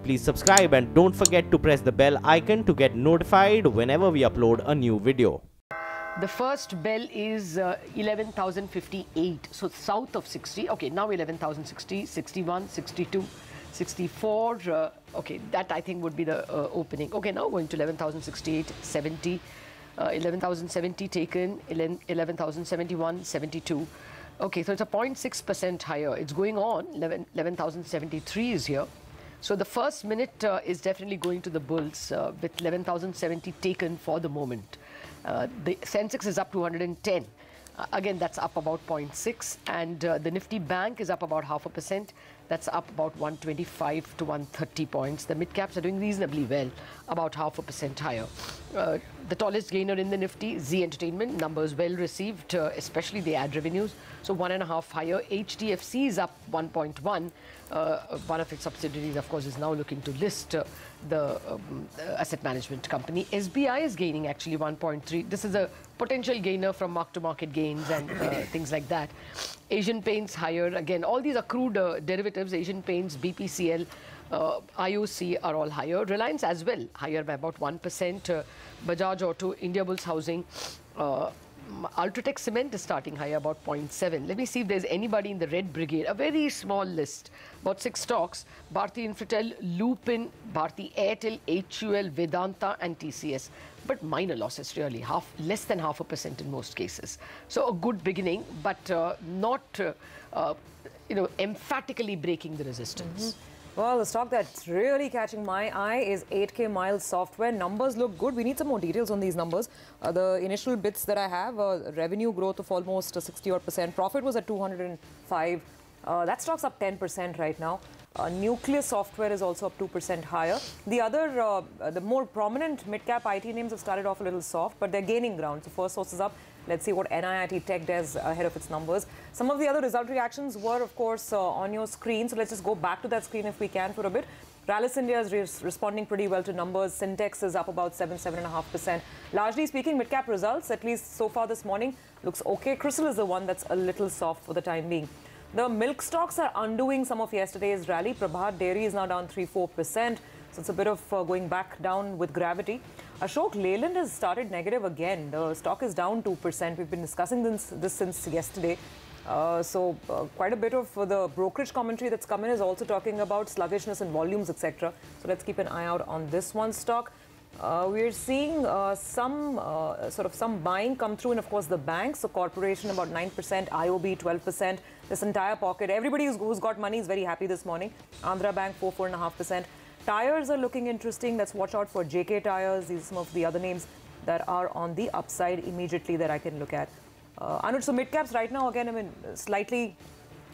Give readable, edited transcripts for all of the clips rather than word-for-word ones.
please subscribe and don't forget to press the bell icon to get notified whenever we upload a new video. The first bell is 11,058, so south of 60. Okay, now 11,060, 61, 62, 64. Okay, that I think would be the opening. Okay, now going to 11,068, 70, 11,070 taken, 11,071, 72. Okay, so it's a 0.6% higher. It's going on. 11,073 is here. So the first minute is definitely going to the bulls with 11,070 taken for the moment. The Sensex is up 210. Again, that's up about 0.6, and the Nifty Bank is up about 0.5%. That's up about 125 to 130 points. The mid-caps are doing reasonably well, about 0.5% higher. The tallest gainer in the Nifty, Zee Entertainment, numbers well received, especially the ad revenues. So 1.5 higher. HDFC is up 1.1. One of its subsidiaries, of course, is now looking to list the asset management company. SBI is gaining actually 1.3. This is a potential gainer from mark-to-market gains and things like that. Asian Paints higher. Again, all these are crude derivatives. Asian Paints, BPCL, IOC are all higher. Reliance as well, higher by about 1%. Bazaar Auto, Indiabulls Housing, Ultratech Cement is starting higher, about 0.7. Let me see if there's anybody in the red brigade. A very small list, about 6 stocks. Bharti Infratel, Lupin, Bharti Airtel, HUL, Vedanta and TCS. But minor losses really, less than 0.5% in most cases. So a good beginning, but not emphatically breaking the resistance. Well, the stock that's really catching my eye is 8K Miles Software. Numbers look good. We need some more details on these numbers. The initial bits that I have, revenue growth of almost 60-odd%. Profit was at 205. That stock's up 10% right now. Nucleus Software is also up 2% higher. The other, the more prominent mid-cap IT names have started off a little soft, but they're gaining ground. So First Source is up. Let's see what NIIT Tech does ahead of its numbers. Some of the other result reactions were, of course, on your screen. So let's just go back to that screen if we can for a bit. Rallis India is responding pretty well to numbers. Syntex is up about 7.5%. Largely speaking, mid-cap results, at least so far this morning, looks okay. CRISIL is the one that's a little soft for the time being. The milk stocks are undoing some of yesterday's rally. Prabhat Dairy is now down 3-4%. So it's a bit of going back down with gravity. Ashok Leyland has started negative again. The stock is down 2%. We've been discussing this since yesterday. Quite a bit of the brokerage commentary that's come in is also talking about sluggishness in volumes, etc. So let's keep an eye out on this one stock. We're seeing some buying come through in, of course, the banks. So corporation about 9%, IOB 12%. This entire pocket. Everybody who's got money is very happy this morning. Andhra Bank 4.5%. Tires are looking interesting. Let's watch out for JK Tires. These are some of the other names that are on the upside immediately that I can look at. Anuj, so mid-caps right now, again, I mean, slightly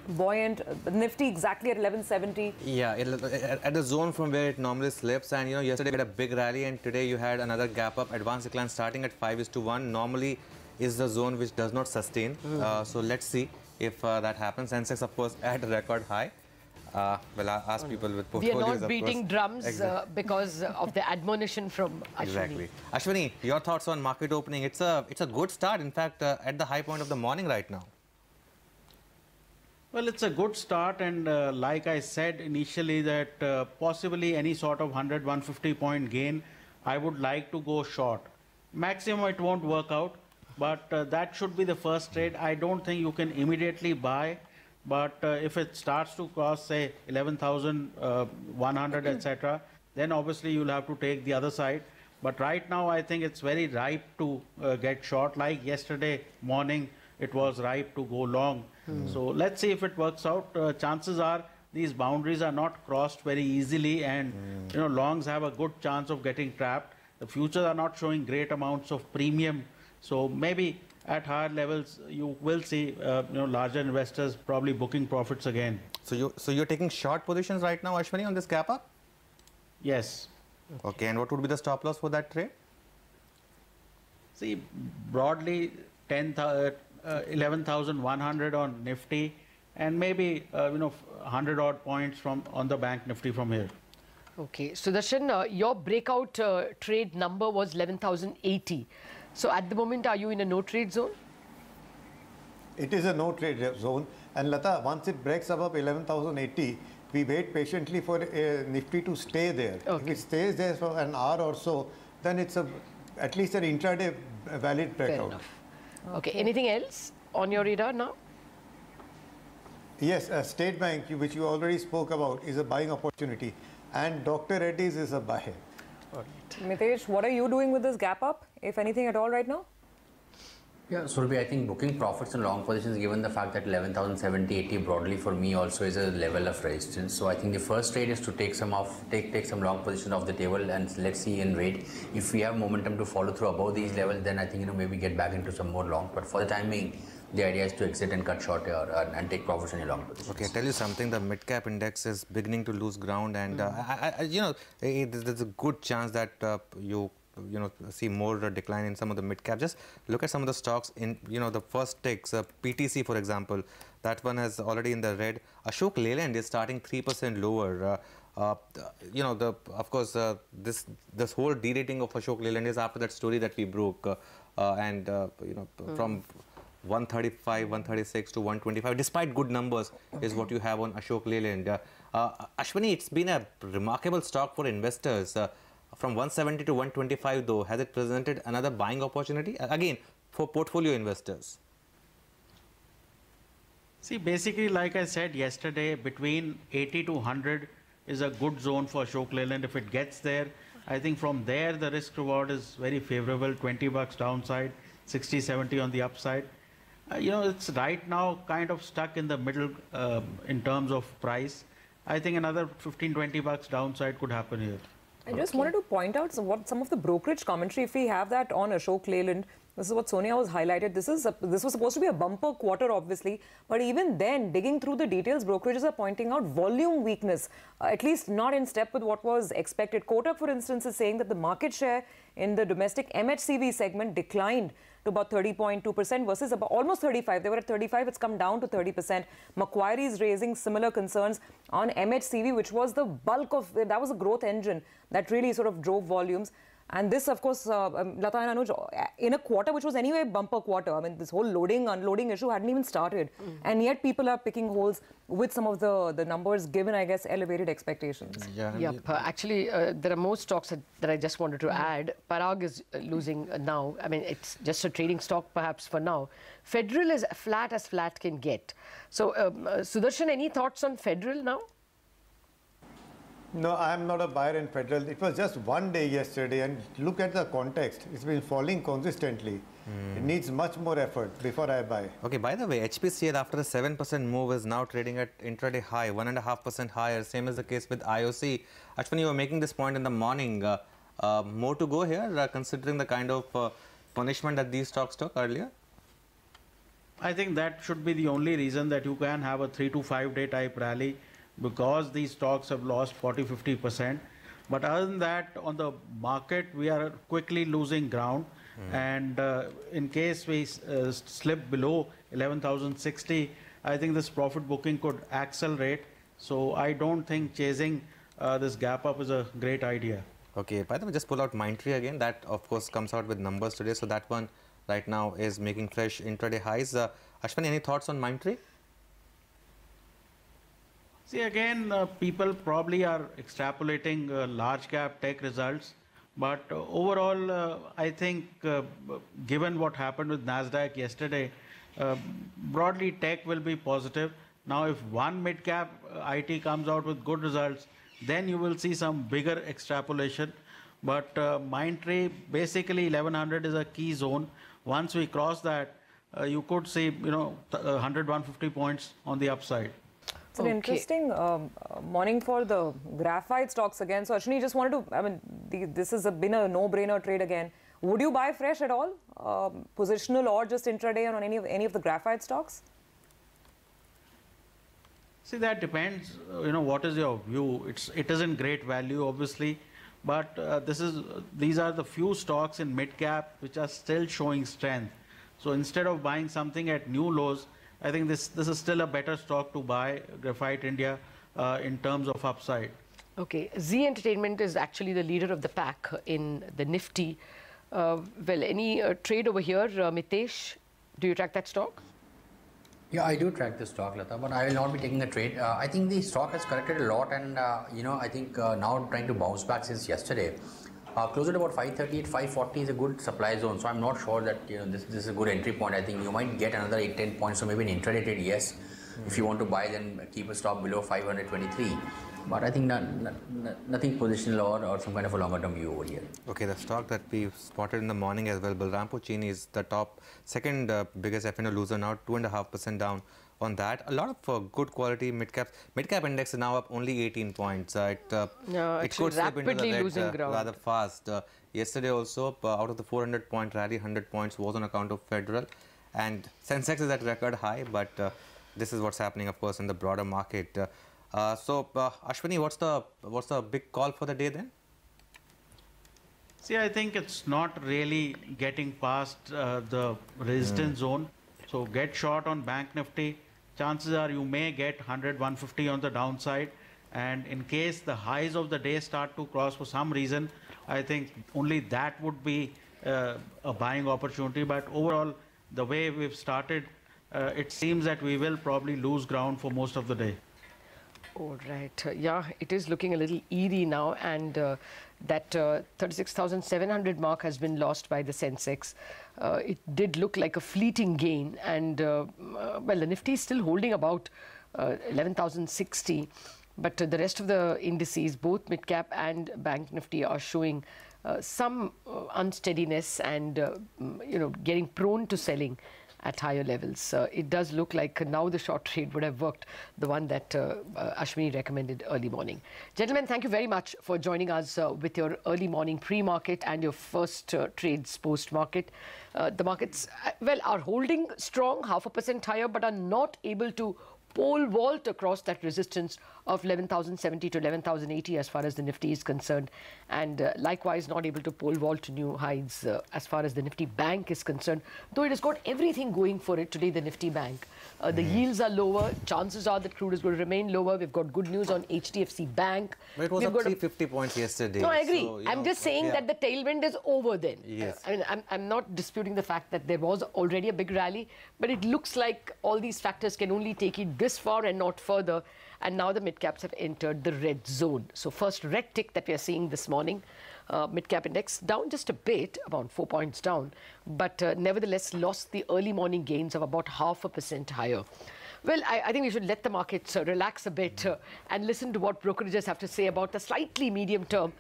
buoyant. Nifty exactly at 1170. Yeah, at the zone from where it normally slips. And, yesterday we had a big rally and today you had another gap up. Advanced decline starting at 5:1. Normally is the zone which does not sustain. So let's see if that happens. Sensex, of course, at a record high. Well, I ask people with portfolios. We are not beating drums because of the admonition from Ashwini. Exactly. Ashwini, your thoughts on market opening? It's a good start. In fact, at the high point of the morning right now. Well, it's a good start, and like I said initially, that possibly any sort of 100-150 point gain, I would like to go short. Maximum it won't work out, but that should be the first trade. I don't think you can immediately buy. But if it starts to cross, say, 11,100, etc., then obviously you'll have to take the other side. But right now, I think it's very ripe to get short. Like yesterday morning, it was ripe to go long. So let's see if it works out. Chances are these boundaries are not crossed very easily, and longs have a good chance of getting trapped. The futures are not showing great amounts of premium. So maybe at higher levels, you will see larger investors probably booking profits again. So you're taking short positions right now, Ashwini, on this gap up? Yes. Okay, and what would be the stop loss for that trade? See, broadly 11,100 on Nifty, and maybe 100 odd points on the bank Nifty from here. Okay, Sudarshan, your breakout trade number was 11,080. So at the moment, are you in a no trade zone? It is a no trade zone, and Lata, once it breaks above 11,080, we wait patiently for Nifty to stay there. If it stays there for an hour or so, then it's at least an intraday valid breakout. Okay. Anything else on your radar now? Yes, State Bank, which you already spoke about, is a buying opportunity, and Dr. Reddy's is a buy. Mitesh, what are you doing with this gap up, if anything at all right now? Yeah, Surabhi, I think booking profits and long positions, given the fact that 11,070, 80 broadly for me also is a level of resistance. So I think the first trade is to take some long position off the table, and let's see and wait. If we have momentum to follow through above these levels, then I think maybe get back into some more long. But for the time being, the idea is to exit and cut short here and take profits in your long positions. Okay, I tell you something. The mid-cap index is beginning to lose ground, and there's a good chance that you see more decline in some of the mid-cap. Just look at some of the stocks in, the first ticks. PTC, for example, that one has already in the red. Ashok Leyland is starting 3% lower. Of course, this whole de-rating of Ashok Leyland is after that story that we broke, from 135, 136 to 125, despite good numbers, is what you have on Ashok Leyland. Ashwini, it's been a remarkable stock for investors. From 170 to 125, though, has it presented another buying opportunity, again, for portfolio investors? See, basically, like I said yesterday, between 80 to 100 is a good zone for Ashok Leyland. If it gets there, I think from there the risk reward is very favorable. 20 bucks downside, 60, 70 on the upside. It's right now kind of stuck in the middle in terms of price. I think another 15, 20 bucks downside could happen here. I just wanted to point out some of the brokerage commentary, if we have that on Ashok Leyland. This is what Sonia was highlighted. This was supposed to be a bumper quarter, obviously. But even then, digging through the details, brokerages are pointing out volume weakness, at least not in step with what was expected. Kotak, for instance, is saying that the market share in the domestic MHCV segment declined to about 30.2% versus about almost 35. They were at 35. It's come down to 30%. Macquarie is raising similar concerns on MHCV, which was the bulk of, that was a growth engine that really sort of drove volumes. And this, of course, Lata and Anuj, in a quarter which was anyway bumper quarter. I mean, this whole loading, unloading issue hadn't even started. And yet people are picking holes with some of the numbers given, I guess, elevated expectations. Actually, there are more stocks that I just wanted to add. Parag is losing now. I mean, it's just a trading stock perhaps for now. Federal is flat as flat can get. So, Sudarshan, any thoughts on Federal now? No, I am not a buyer in Federal. It was just one day yesterday, and look at the context. It's been falling consistently. It needs much more effort before I buy. Okay, by the way, HPCL after a 7% move is now trading at intraday high, 1.5% higher. Same is the case with IOC. Ashwini, you were making this point in the morning. More to go here, considering the kind of punishment that these stocks took earlier? I think that should be the only reason that you can have a 3 to 5 day type rally, because these stocks have lost 40–50%. But other than that, on the market, we are quickly losing ground. And in case we slip below 11,060, I think this profit booking could accelerate. So I don't think chasing this gap up is a great idea. Okay, by the way, just pull out Mindtree again. That, of course, comes out with numbers today. So that one right now is making fresh intraday highs. Ashwini, any thoughts on Mindtree? See, again, people probably are extrapolating large cap tech results. But overall, I think given what happened with NASDAQ yesterday, broadly tech will be positive. Now, if one mid-cap IT comes out with good results, then you will see some bigger extrapolation. But Mindtree, basically 1100 is a key zone. Once we cross that, you could see 100, 150 points on the upside. It's an interesting morning for the graphite stocks again. So Ashwini, just wanted to, I mean, this has been a no-brainer trade again. Would you buy fresh at all, positional or just intraday on any of the graphite stocks? See, that depends. What is your view? It isn't great value, obviously, but these are the few stocks in mid cap which are still showing strength. So instead of buying something at new lows, I think this is still a better stock to buy, Graphite India, in terms of upside. Okay, Zee Entertainment is actually the leader of the pack in the Nifty. Well, any trade over here, Mitesh? Do you track that stock? Yeah, I do track the stock, Lata, but I will not be taking a trade. I think the stock has corrected a lot, and I think now trying to bounce back since yesterday. Closer to about 538, 540 is a good supply zone, so I'm not sure that this is a good entry point. I think you might get another 8-10 points, so maybe an intraday trade, yes. If you want to buy, then keep a stop below 523. But I think nothing positional or some kind of a longer term view over here. Okay, the stock that we spotted in the morning as well, Balrampur Chini is the second biggest F&O loser now, 2.5% down on that. A lot of good quality mid-caps. Mid-cap index is now up only 18 points. It could slip into the red rather fast. Yesterday also, out of the 400-point rally, 100 points was on account of Federal. And Sensex is at record high, but this is what's happening, of course, in the broader market. Ashwini, what's the big call for the day then? See, I think it's not really getting past the resistance zone. So get short on Bank Nifty. Chances are you may get 100, 150 on the downside. And in case the highs of the day start to cross for some reason, I think only that would be a buying opportunity. But overall, the way we've started, it seems that we will probably lose ground for most of the day. All right. Yeah, it is looking a little eerie now, and that 36,700 mark has been lost by the Sensex. It did look like a fleeting gain, and well, the Nifty is still holding about 11,060, but the rest of the indices, both mid-cap and Bank Nifty, are showing some unsteadiness and getting prone to selling at higher levels. It does look like now the short trade would have worked, the one that Ashwini recommended early morning. Gentlemen, thank you very much for joining us with your early morning pre-market and your first trades post-market. The markets, well, are holding strong, 0.5% higher, but are not able to pole vault across that resistance of 11,070 to 11,080 as far as the Nifty is concerned, and likewise not able to pole vault to new heights as far as the Nifty Bank is concerned, though it has got everything going for it today, the Nifty Bank. The yields are lower, chances are that crude is going to remain lower. We've got good news on HDFC Bank. But it was up 350 points yesterday. No, I agree. So, I'm just saying that the tailwind is over then. Yes. I mean, I'm not disputing the fact that there was already a big rally, but it looks like all these factors can only take it this far and not further. And now the mid-caps have entered the red zone. So first red tick that we are seeing this morning. Mid-cap index down just a bit, about 4 points down, but nevertheless lost the early morning gains of about 0.5% higher. Well, I think we should let the markets relax a bit and listen to what brokerages have to say about the slightly medium term.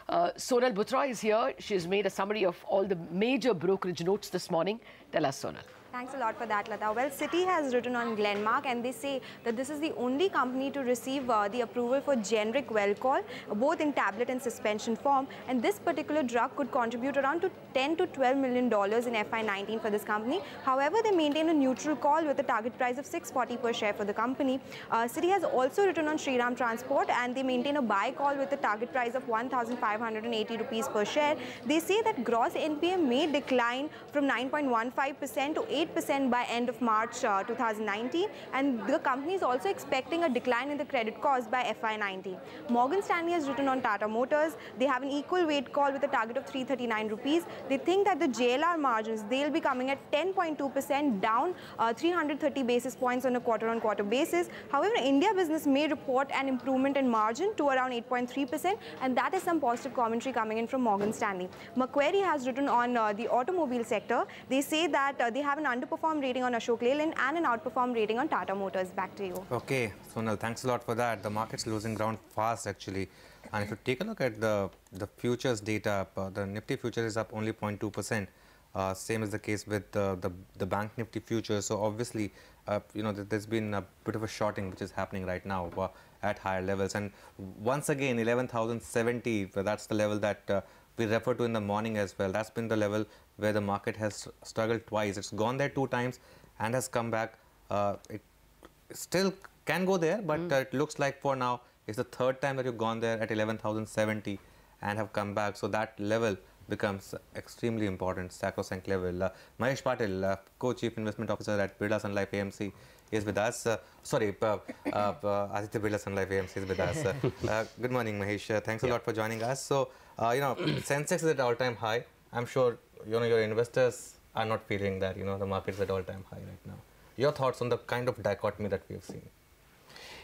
Sonal Bhutra is here. She has made a summary of all the major brokerage notes this morning. Tell us, Sonal. Thanks a lot for that, Lata. Well, Citi has written on Glenmark, and they say that this is the only company to receive the approval for generic Welchol, both in tablet and suspension form. And this particular drug could contribute around to $10 to $12 million in FY19 for this company. However, they maintain a neutral call with a target price of $640 per share for the company. Citi has also written on Shriram Transport, and they maintain a buy call with a target price of 1,580 rupees per share. They say that gross NPA may decline from 9.15% to 8% by end of March 2019, and the company is also expecting a decline in the credit cost by FY19. Morgan Stanley has written on Tata Motors. They have an equal weight call with a target of 339 rupees. They think that the JLR margins, they'll be coming at 10.2%, down 330 basis points on a quarter-on-quarter basis. However, India business may report an improvement in margin to around 8.3%, and that is some positive commentary coming in from Morgan Stanley. Macquarie has written on the automobile sector. They say that they have an underperform rating on Ashok Leyland and an outperform rating on Tata Motors. Back to you. Okay, Sonal, thanks a lot for that. The market's losing ground fast, actually. And if you take a look at the futures data, the Nifty future is up only 0.2%. Same is the case with the Bank Nifty futures. So obviously, there's been a bit of a shorting which is happening right now at higher levels. And once again, 11,070, that's the level that we referred to in the morning as well. That's been the level where the market has struggled twice. It's gone there 2 times and has come back. It still can go there, but it looks like for now it's the 3rd time that you've gone there at 11,070 and have come back. So that level becomes extremely important, sacrosanct level. Mahesh Patil, Co-Chief Investment Officer at Birla Sun Life AMC, is with us. Aditya Birla Sun Life AMC is with us. Good morning, Mahesh. Thanks a lot for joining us. So, Sensex is at all-time high. I'm sure your investors are not feeling that the market's at all-time high right now. Your thoughts on the kind of dichotomy that we have seen?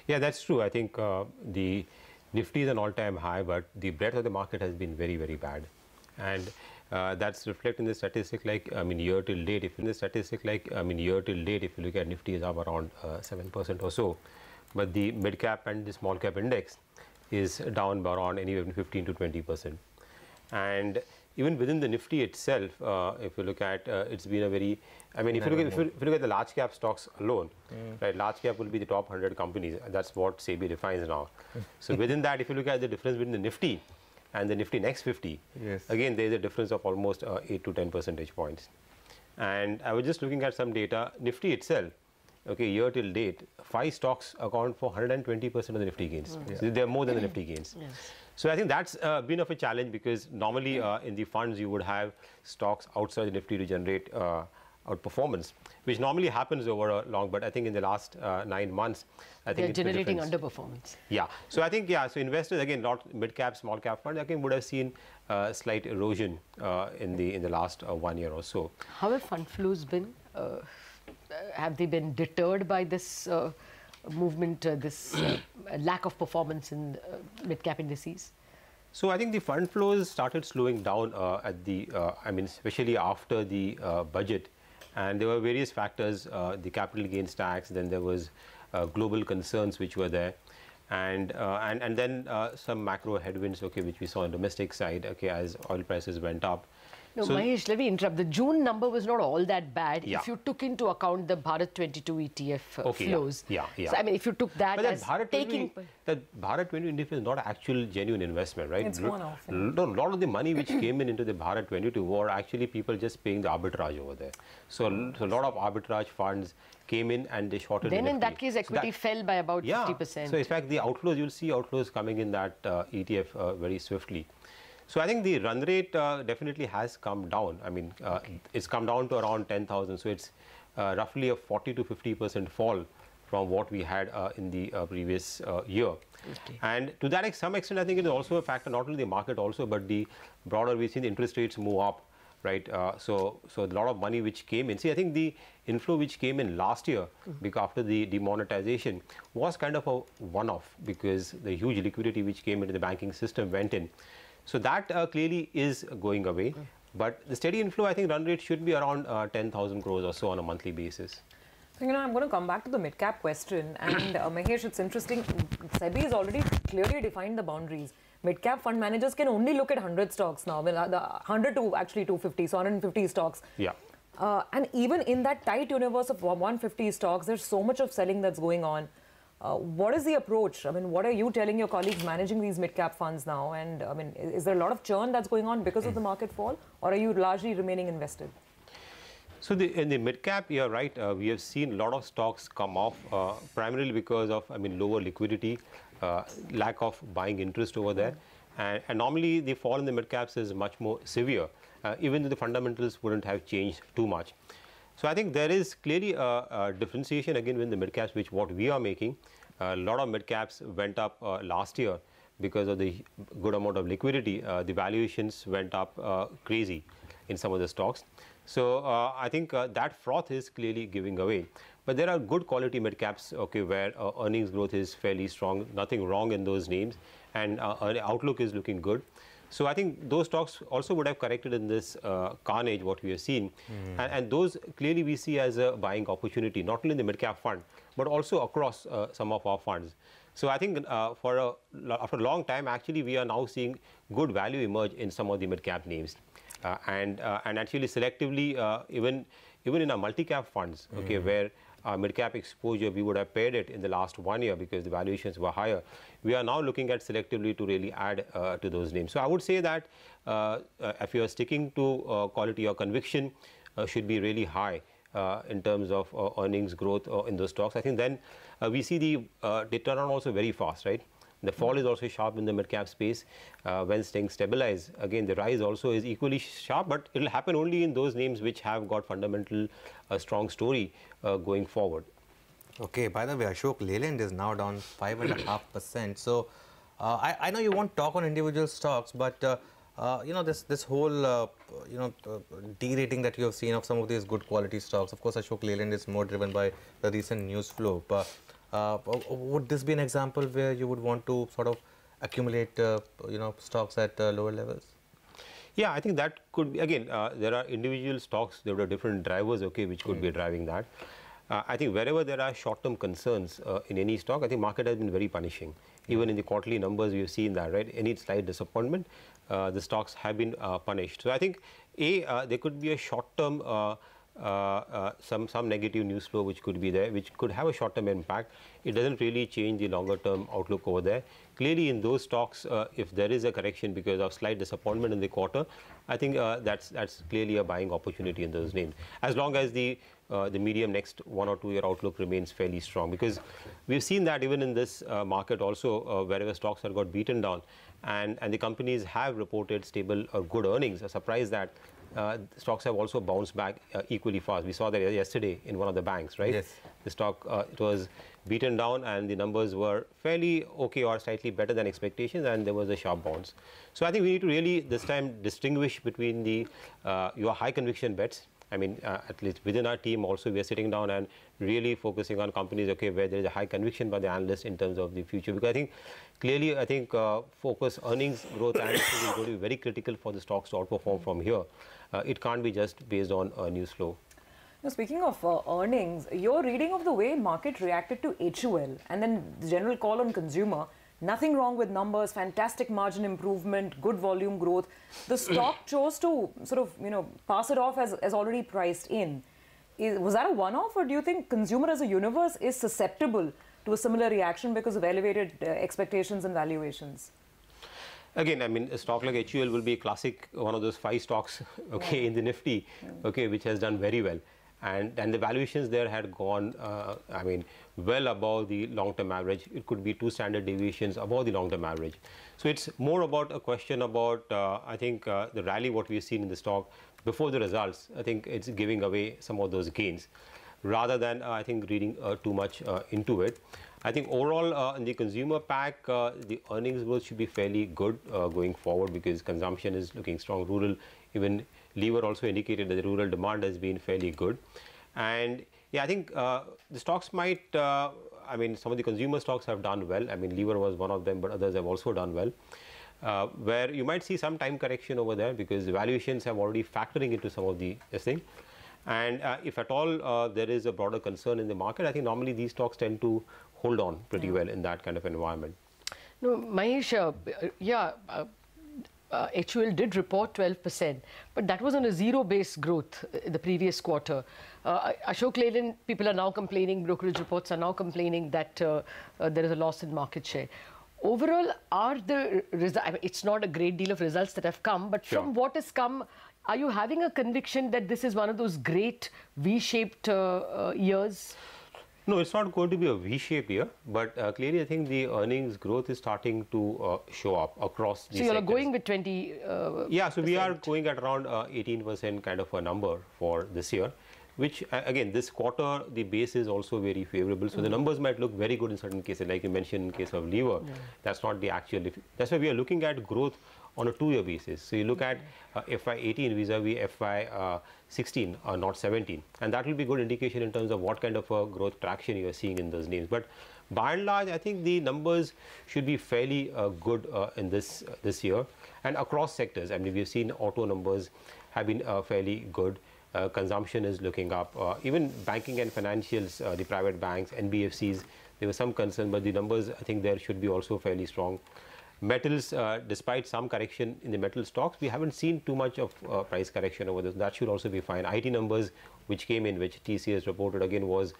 Yeah, that's true. I think the Nifty is an all-time high, but the breadth of the market has been very, very bad. And that's reflected in the statistic like, I mean, year till date. If you look at Nifty is up around 7% or so. But the mid-cap and the small-cap index is down by around anywhere from 15 to 20%. And even within the Nifty itself, if you look at, it's been a very, I mean, if you look at the large cap stocks alone, right, large cap will be the top 100 companies. That's what SEBI defines now. So within that, if you look at the difference between the Nifty and the Nifty next 50, again, there is a difference of almost 8 to 10 percentage points. And I was just looking at some data. Nifty itself, okay, year till date, 5 stocks account for 120% of the Nifty gains. So they are more than the Nifty gains. So I think that's been of a challenge, because normally in the funds you would have stocks outside the Nifty to generate outperformance, which normally happens over a long, but I think in the last 9 months, I think they're generating underperformance. Yeah. So I think, yeah, so investors, again, not mid-cap, small-cap funds, again, would have seen slight erosion in the last 1 year or so. How have fund flows been? Have they been deterred by this movement, this lack of performance in mid-cap indices? So I think the fund flows started slowing down at the, I mean, especially after the budget. And there were various factors, the capital gains tax, then there was global concerns which were there. And then some macro headwinds, okay, which we saw on the domestic side, okay, as oil prices went up. No, so, Mahesh, let me interrupt. The June number was not all that bad if you took into account the Bharat 22 ETF flows. Yeah. So, I mean, if you took that but as taking... That Bharat 22 ETF is not actual genuine investment, right? It's one-off. A lot of the money which came into the Bharat 22 were actually people just paying the arbitrage over there. So a lot of arbitrage funds came in and they shorted Then the in that case, equity fell by about 50%. So in fact, the outflows, you'll see outflows coming in that ETF very swiftly. So I think the run rate definitely has come down. I mean, it's come down to around 10,000. So it's roughly a 40 to 50% fall from what we had in the previous year. And to that some extent, I think it is also a factor, not only the market also, but the broader, we've seen the interest rates move up, right? So a lot of money which came in. See, I think the inflow which came in last year, because after the demonetization, was kind of a one-off, because the huge liquidity which came into the banking system went in. So that clearly is going away. But the steady inflow, I think run rate should be around 10,000 crores or so on a monthly basis. So, you know, I'm going to come back to the mid-cap question. And Mahesh, it's interesting. SEBI has already clearly defined the boundaries. Mid-cap fund managers can only look at 100 stocks now. Well, the 100 to actually 250, so 150 stocks. Yeah. And even in that tight universe of 150 stocks, there's so much of selling that's going on. What is the approach? I mean, what are you telling your colleagues managing these mid-cap funds now? And I mean, is there a lot of churn that's going on because of the market fall, or are you largely remaining invested? So in the mid-cap, you're right. We have seen a lot of stocks come off, primarily because of, I mean, lower liquidity, lack of buying interest over there. And normally, the fall in the mid-caps is much more severe, even though the fundamentals wouldn't have changed too much. So I think there is clearly a differentiation again with the mid-caps, which what we are making. A lot of mid-caps went up last year because of the good amount of liquidity. The valuations went up crazy in some of the stocks. So I think that froth is clearly giving away. But there are good quality mid-caps, okay, where earnings growth is fairly strong, nothing wrong in those names, and outlook is looking good. So I think those stocks also would have corrected in this carnage what we have seen. And those clearly we see as a buying opportunity, not only in the mid-cap fund, but also across some of our funds. So I think after a long time, actually, we are now seeing good value emerge in some of the mid-cap names. And actually selectively, even in our multi-cap funds, okay, where our mid-cap exposure, we would have paired it in the last 1 year because the valuations were higher. We are now looking at selectively to really add to those names. So I would say that if you are sticking to quality, your conviction should be really high in terms of earnings growth in those stocks. I think then we see the turnaround also very fast, right? The fall is also sharp in the mid-cap space. When things stabilize, again, the rise also is equally sharp, but it will happen only in those names which have got fundamental strong story going forward. Okay, by the way, Ashok, Leyland is now down 5.5%. So I know you won't talk on individual stocks, but this whole derating that you have seen of some of these good quality stocks. Of course, Ashok Leyland is more driven by the recent news flow. But would this be an example where you would want to sort of accumulate stocks at lower levels? Yeah, I think that could be, again, there are individual stocks, there are different drivers, okay, which could be driving that. I think wherever there are short-term concerns in any stock, I think market has been very punishing. Even in the quarterly numbers, we've seen that, right? Any slight disappointment, the stocks have been punished. So I think, there could be a short-term, some negative news flow which could be there, which could have a short-term impact. It doesn't really change the longer-term outlook over there. Clearly, in those stocks, if there is a correction because of slight disappointment in the quarter, I think that's clearly a buying opportunity in those names. As long as the medium next 1 or 2 year outlook remains fairly strong, because we've seen that even in this market also, wherever stocks have got beaten down, and the companies have reported stable or good earnings. A surprise that stocks have also bounced back equally fast. We saw that yesterday in one of the banks, right? Yes. The stock, it was beaten down and the numbers were fairly okay or slightly better than expectations, and there was a sharp bounce. So I think we need to really this time distinguish between the your high conviction bets. I mean, at least within our team also, we are sitting down and really focusing on companies, okay, where there is a high conviction by the analyst in terms of the future. Because I think, clearly, I think focus, earnings growth analysis is going to be very critical for the stocks to outperform from here. It can't be just based on news flow. Now, speaking of earnings, your reading of the way market reacted to HUL and then the general call on consumer, nothing wrong with numbers, fantastic margin improvement, good volume growth. The stock chose to sort of, pass it off as already priced in. Was that a one-off, or do you think consumer as a universe is susceptible to a similar reaction because of elevated expectations and valuations? Again, I mean, a stock like HUL will be a classic, one of those 5 stocks, okay, in the Nifty, okay, which has done very well. And the valuations there had gone, I mean, well above the long-term average. It could be 2 standard deviations above the long-term average. So it's more about a question about, I think, the rally what we've seen in the stock before the results. I think it's giving away some of those gains, rather than, I think, reading too much into it. I think overall, in the consumer pack, the earnings growth should be fairly good going forward, because consumption is looking strong. Rural, even Lever also indicated that the rural demand has been fairly good. And yeah, I think the stocks might, I mean, some of the consumer stocks have done well. I mean, Lever was one of them, but others have also done well. Where you might see some time correction over there, because the valuations have already factoring into some of this thing. And if at all there is a broader concern in the market, I think normally these stocks tend to hold on pretty well in that kind of environment. No, Mahesh, HUL did report 12%, but that was on a zero-base growth the previous quarter. Ashok Leyland, people are now complaining, brokerage reports are now complaining that there is a loss in market share. Overall, I mean, it's not a great deal of results that have come, but from what has come, are you having a conviction that this is one of those great V-shaped years? No, it's not going to be a V-shaped year, but clearly I think the earnings growth is starting to show up across the sectors. So you're going with 20 Yeah, so we are going at around 18% kind of a number for this year, which again, this quarter the base is also very favorable. So the numbers might look very good in certain cases, like you mentioned in case of Lever. That's not the actual. That's why we are looking at growth on a 2-year basis. So you look at FY18 vis-a-vis FY16 or not 17, and that will be good indication in terms of what kind of a growth traction you are seeing in those names. But by and large, I think the numbers should be fairly good in this year, and across sectors. I mean, we've seen auto numbers have been fairly good. Consumption is looking up. Even banking and financials, the private banks, NBFCs, there was some concern, but the numbers, I think, there should be also fairly strong. Metals, despite some correction in the metal stocks, we haven't seen too much of price correction over this. That should also be fine. IT numbers, which came in, which TCS reported again, was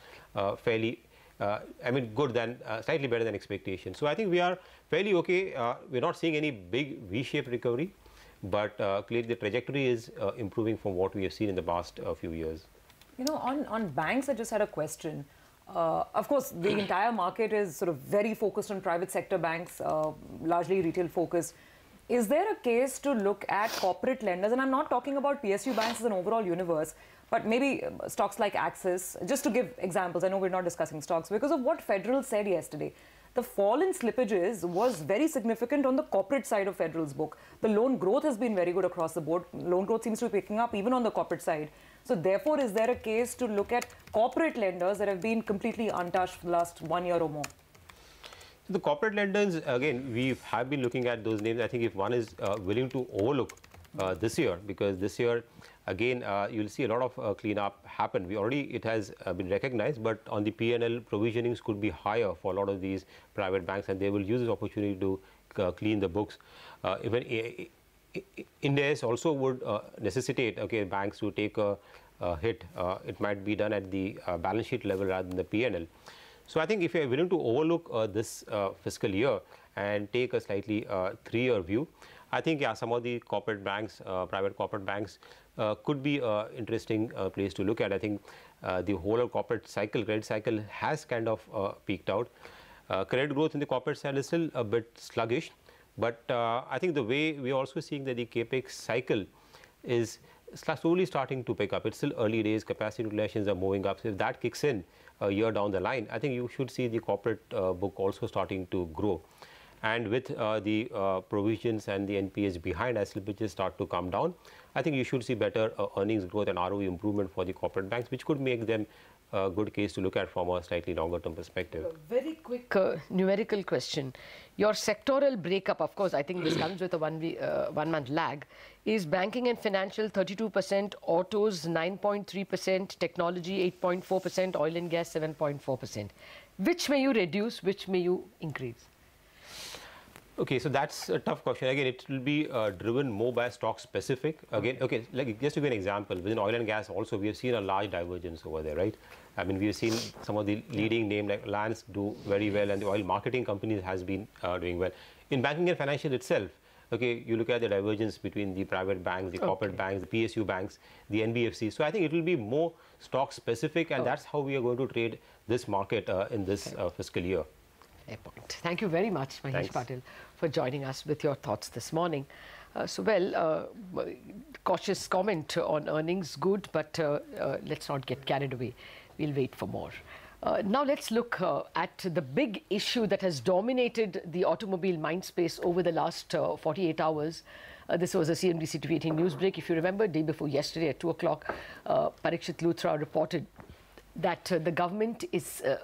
fairly, I mean, good than, slightly better than expectation. So I think we are fairly okay. We're not seeing any big V-shaped recovery, but clearly the trajectory is improving from what we have seen in the past few years. You know, on banks, I just had a question. Of course, the entire market is sort of very focused on private sector banks, largely retail focused. Is there a case to look at corporate lenders? And I'm not talking about PSU banks as an overall universe, but maybe stocks like Axis, just to give examples. I know we're not discussing stocks because of what Federal said yesterday. the fall in slippages was very significant on the corporate side of Federal's book. The loan growth has been very good across the board. Loan growth seems to be picking up even on the corporate side. So therefore, is there a case to look at corporate lenders that have been completely untouched for the last 1 year or more? The corporate lenders, again, we have been looking at those names. I think if one is willing to overlook this year, because this year, again, you'll see a lot of cleanup happen. It has been recognized, but on the P&L, provisionings could be higher for a lot of these private banks, and they will use this opportunity to clean the books. Even India also would necessitate banks to take a hit. It might be done at the balance sheet level rather than the P&L. So I think if you are willing to overlook this fiscal year and take a slightly 3-year view, I think some of the corporate banks, private corporate banks, could be an interesting place to look at. I think the whole corporate cycle, credit cycle, has kind of peaked out. Credit growth in the corporate side is still a bit sluggish, but I think the way we are also seeing that the capex cycle is slowly starting to pick up. It's still early days, capacity utilizations are moving up. So if that kicks in a year down the line, I think you should see the corporate book also starting to grow. And with the provisions and the NPAs behind, as slippages start to come down, I think you should see better earnings growth and ROE improvement for the corporate banks, which could make them a good case to look at from a slightly longer term perspective. A very quick numerical question. Your sectoral breakup, of course, I think this comes with a 1 month lag, is banking and financial 32%, autos 9.3%, technology 8.4%, oil and gas 7.4%. Which may you reduce, which may you increase? Okay, so that's a tough question. Again, it will be driven more by stock specific. Again, okay, like just to give an example, within oil and gas also, we have seen a large divergence over there, right? I mean, we have seen some of the leading names like Lance do very well, and the oil marketing companies has been doing well. In banking and financial itself, okay, you look at the divergence between the private banks, the corporate banks, the PSU banks, the NBFC. So I think it will be more stock specific, and that's how we are going to trade this market in this fiscal year. Fair point. Thank you very much, Mahesh Patil, for joining us with your thoughts this morning. Cautious comment on earnings, good, but let's not get carried away. We'll wait for more. Now let's look at the big issue that has dominated the automobile mind space over the last 48 hours. This was a CNBC TV18 news break. If you remember, day before yesterday at 2 o'clock, Parikshit Luthra reported that the government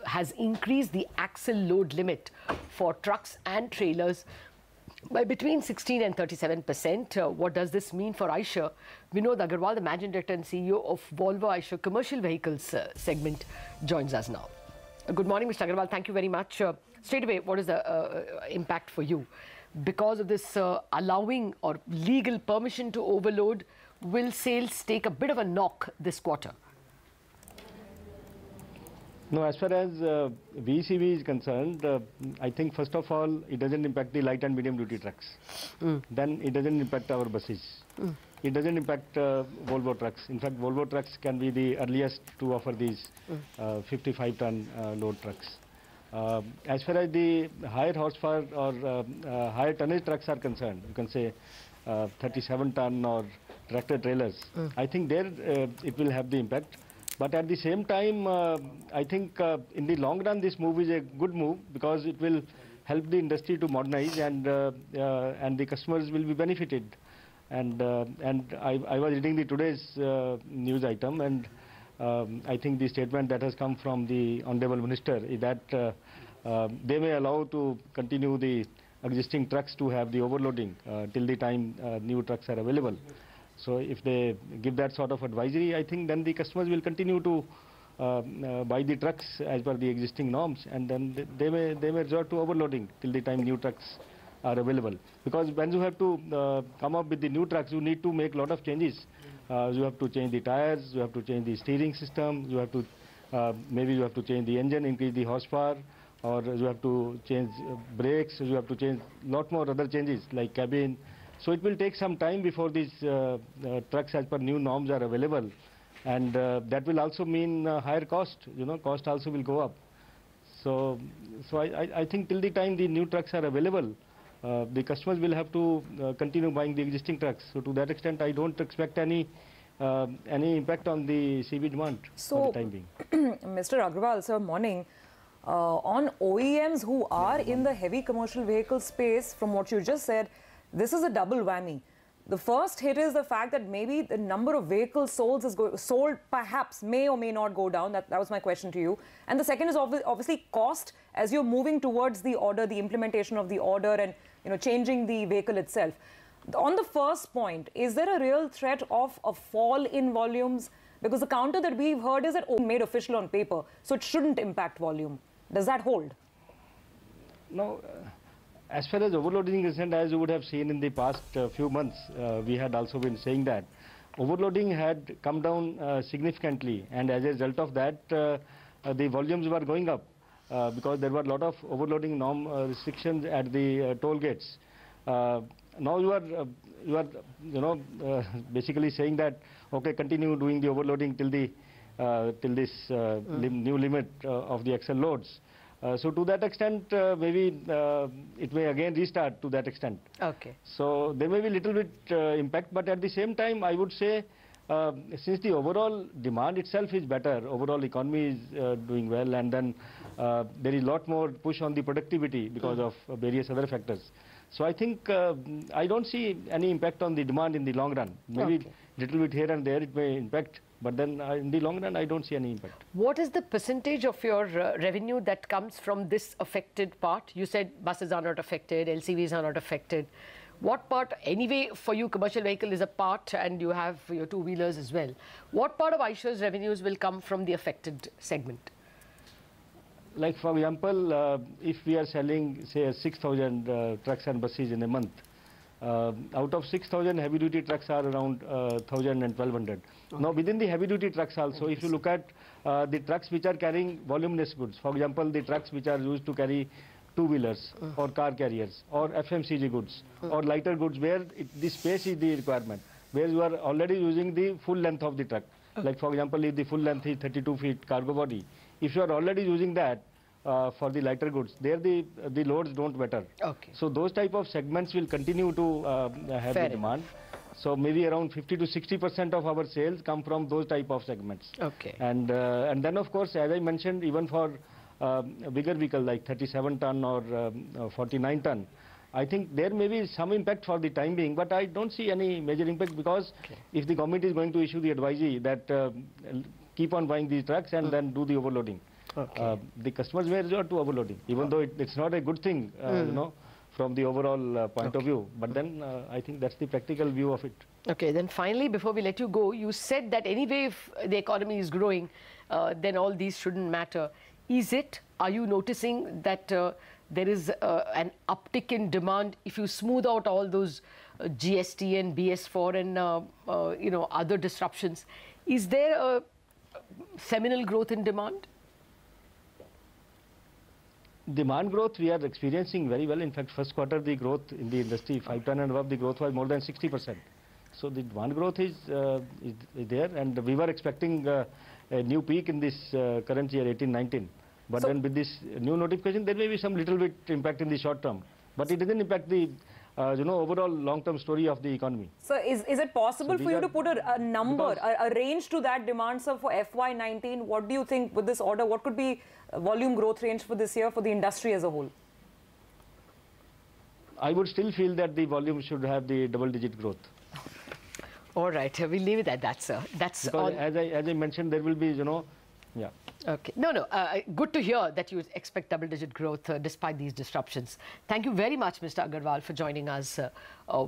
has increased the axle load limit for trucks and trailers by between 16 and 37%. What does this mean for Eicher? Vinod Agarwal, the Managing Director and CEO of Volvo Eicher Commercial Vehicles segment, joins us now. Good morning, Mr. Agarwal. Thank you very much. Straight away, what is the impact for you? Because of this allowing or legal permission to overload, will sales take a bit of a knock this quarter? No, as far as VECV is concerned, I think first of all, it doesn't impact the light and medium duty trucks. Then it doesn't impact our buses. It doesn't impact Volvo trucks. In fact, Volvo trucks can be the earliest to offer these 55-ton load trucks. As far as the higher horsepower or higher tonnage trucks are concerned, you can say 37-ton or tractor trailers, I think there it will have the impact. But at the same time, I think in the long run, this move is a good move because it will help the industry to modernize, and the customers will be benefited. And I was reading the today's news item, and I think the statement that has come from the Honorable Minister is that they may allow to continue the existing trucks to have the overloading till the time new trucks are available. So if they give that sort of advisory, I think then the customers will continue to buy the trucks as per the existing norms, and then they may resort to overloading till the time new trucks are available. Because when you have to come up with the new trucks, you need to make a lot of changes. You have to change the tires, you have to change the steering system, you have to maybe you have to change the engine, increase the horsepower, or you have to change brakes, you have to change a lot more other changes like cabin. So it will take some time before these trucks as per new norms are available, and that will also mean higher cost. You know, cost also will go up. So I think till the time the new trucks are available, the customers will have to continue buying the existing trucks. So to that extent, I don't expect any impact on the CV demand for the time being. Mr. Agrawal, sir, morning. On OEMs who are in the heavy commercial vehicle space, from what you just said, this is a double whammy. The first hit is the fact that maybe the number of vehicles sold perhaps may or may not go down. That was my question to you. And the second is obviously cost as you're moving towards the order, the implementation of the order and changing the vehicle itself. On the first point, is there a real threat of a fall in volumes? Because the counter that we've heard is that made official on paper, so it shouldn't impact volume. Does that hold? No. As far as overloading is concerned, as you would have seen in the past few months, we had also been saying that overloading had come down significantly, and as a result of that, the volumes were going up because there were a lot of overloading norm restrictions at the toll gates. Now you are basically saying that okay, continue doing the overloading till this new limit of the axle loads. So to that extent, maybe it may again restart to that extent. Okay. So there may be little bit impact, but at the same time, I would say since the overall demand itself is better, overall economy is doing well, and then there is a lot more push on the productivity because of various other factors. So I think I don't see any impact on the demand in the long run. Maybe little bit here and there it may impact. But then in the long run, I don't see any impact. What is the percentage of your revenue that comes from this affected part? You said buses are not affected, LCVs are not affected. What part, anyway, for you, commercial vehicle is a part and you have your two-wheelers as well. What part of Aisha's revenues will come from the affected segment? Like, for example, if we are selling, say, 6,000 trucks and buses in a month, out of 6,000 heavy-duty trucks are around 1,000 and 1,200. Okay. Now, within the heavy-duty trucks also, if you look at the trucks which are carrying voluminous goods, for example, the trucks which are used to carry two-wheelers or car carriers or FMCG goods or lighter goods where the space is the requirement, where you are already using the full length of the truck. Like, for example, if the full length is 32 feet cargo body, if you are already using that, for the lighter goods, there the loads don't matter. Okay. So those type of segments will continue to have the demand. So maybe around 50 to 60% of our sales come from those type of segments. Okay. And then of course, as I mentioned, even for a bigger vehicle like 37 ton or 49 ton, I think there may be some impact for the time being, but I don't see any major impact because if the government is going to issue the advisory that keep on buying these trucks and then do the overloading. Okay. The customers may resort to overloading, even though it's not a good thing, from the overall point of view. But then I think that's the practical view of it. Okay, then finally, before we let you go, you said that anyway, if the economy is growing, then all these shouldn't matter. Is it? Are you noticing that there is an uptick in demand if you smooth out all those GST and BS4 and other disruptions? Is there a seminal growth in demand? Demand growth we are experiencing very well. In fact, first quarter the growth in the industry, 5 ton and above, the growth was more than 60%. So the demand growth is there, and we were expecting a new peak in this current year, 18-19. But then with this new notification, there may be some little bit impact in the short term. But it doesn't impact the overall long-term story of the economy. So is it possible for you to put a number, a range to that demand, sir, for FY19? What do you think with this order? What could be volume growth range for this year for the industry as a whole? I would still feel that the volume should have the double-digit growth. All right, we'll leave it at that, sir. That's because as I mentioned, there will be, yeah. Okay. No. Good to hear that you expect double-digit growth despite these disruptions. Thank you very much, Mr. Agarwal, for joining us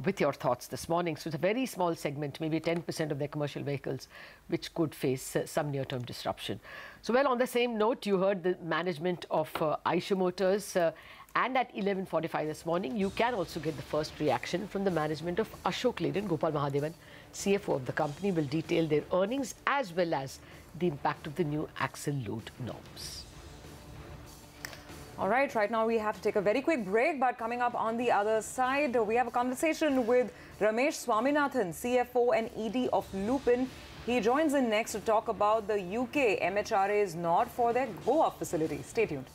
with your thoughts this morning. So it's a very small segment, maybe 10% of their commercial vehicles, which could face some near-term disruption. So, well, on the same note, you heard the management of Aisha Motors. And at 11:45 this morning, you can also get the first reaction from the management of Ashok Leyland. Gopal Mahadevan, CFO of the company, will detail their earnings as well as the impact of the new axle load norms. All right, right now we have to take a very quick break, but coming up on the other side, we have a conversation with Ramesh Swaminathan, CFO and ED of Lupin. He joins in next to talk about the UK MHRA's nod for their Goa facility. Stay tuned.